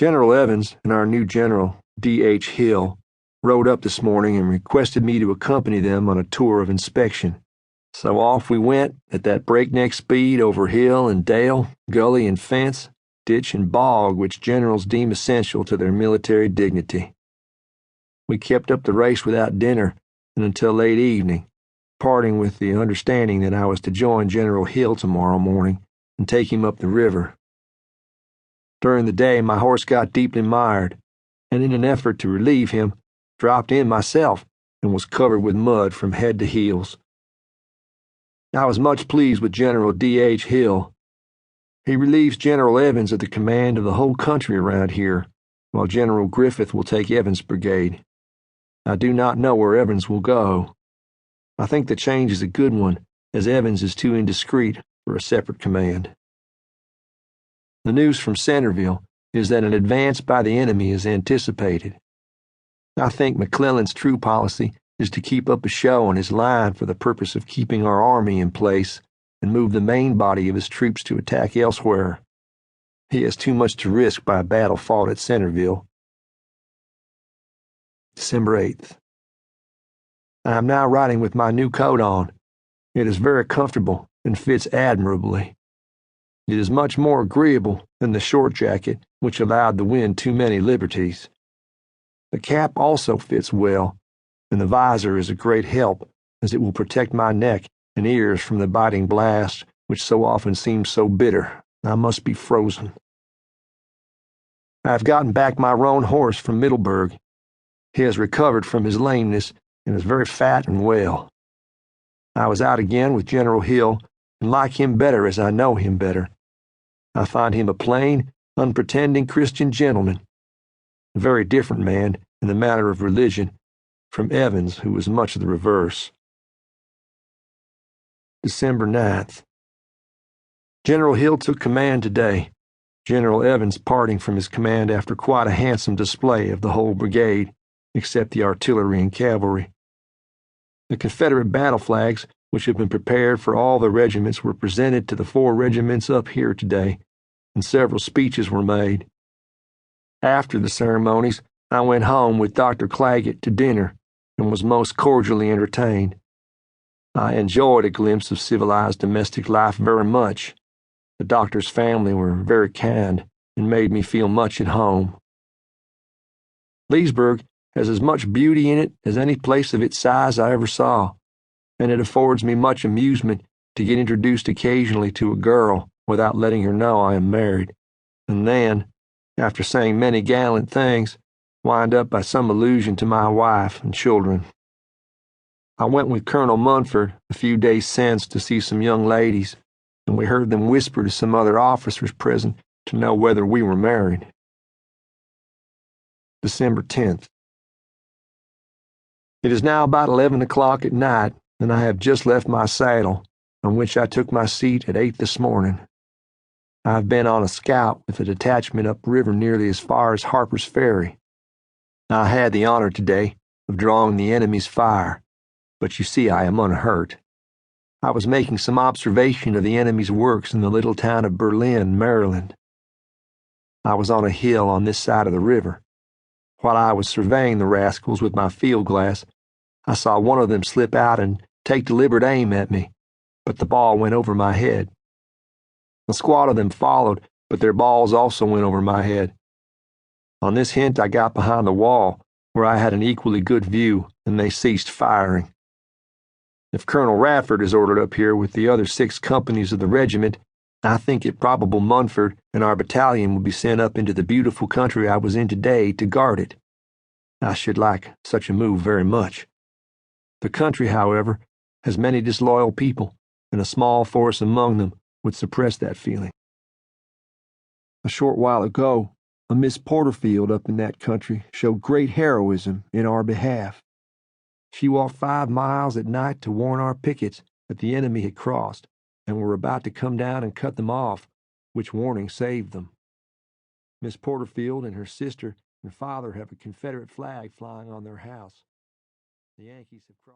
General Evans and our new general, D.H. Hill, rode up this morning and requested me to accompany them on a tour of inspection. So off we went at that breakneck speed over hill and dale, gully and fence, ditch and bog which generals deem essential to their military dignity. We kept up the race without dinner and until late evening, parting with the understanding that I was to join General Hill tomorrow morning and take him up the river. During the day, my horse got deeply mired, and in an effort to relieve him, dropped in myself and was covered with mud from head to heels. I was much pleased with General D.H. Hill. He relieves General Evans of the command of the whole country around here, while General Griffith will take Evans' brigade. I do not know where Evans will go. I think the change is a good one, as Evans is too indiscreet for a separate command. The news from Centerville is that an advance by the enemy is anticipated. I think McClellan's true policy is to keep up a show on his line for the purpose of keeping our army in place and move the main body of his troops to attack elsewhere. He has too much to risk by a battle fought at Centerville. December 8th. I am now riding with my new coat on. It is very comfortable and fits admirably. It is much more agreeable than the short jacket, which allowed the wind too many liberties. The cap also fits well, and the visor is a great help, as it will protect my neck and ears from the biting blast, which so often seems so bitter. I must be frozen. I have gotten back my roan horse from Middleburg. He has recovered from his lameness and is very fat and well. I was out again with General Hill, and like him better as I know him better. I find him a plain, unpretending Christian gentleman, a very different man in the matter of religion from Evans, who was much the reverse. December 9th. General Hill took command today, General Evans parting from his command after quite a handsome display of the whole brigade, except the artillery and cavalry. The Confederate battle flags, which have been prepared for all the regiments, were presented to the 4 regiments up here today, and several speeches were made. After the ceremonies, I went home with Dr. Claggett to dinner and was most cordially entertained. I enjoyed a glimpse of civilized domestic life very much. The doctor's family were very kind and made me feel much at home. Leesburg has as much beauty in it as any place of its size I ever saw, and it affords me much amusement to get introduced occasionally to a girl without letting her know I am married, and then, after saying many gallant things, wind up by some allusion to my wife and children. I went with Colonel Munford a few days since to see some young ladies, and we heard them whisper to some other officers present to know whether we were married. December 10th. It is now about 11 o'clock at night, and I have just left my saddle, on which I took my seat at 8 this morning. I have been on a scout with a detachment upriver nearly as far as Harper's Ferry. I had the honor today of drawing the enemy's fire, but you see I am unhurt. I was making some observation of the enemy's works in the little town of Berlin, Maryland. I was on a hill on this side of the river. While I was surveying the rascals with my field glass, I saw one of them slip out and take deliberate aim at me, but the ball went over my head. A squad of them followed, but their balls also went over my head. On this hint, I got behind the wall, where I had an equally good view, and they ceased firing. If Colonel Radford is ordered up here with the other 6 companies of the regiment, I think it probable Munford and our battalion will be sent up into the beautiful country I was in today to guard it. I should like such a move very much. The country, however, has many disloyal people, and a small force among them would suppress that feeling. A short while ago, a Miss Porterfield up in that country showed great heroism in our behalf. She walked 5 miles at night to warn our pickets that the enemy had crossed and were about to come down and cut them off, which warning saved them. Miss Porterfield and her sister and father have a Confederate flag flying on their house. The Yankees have crossed.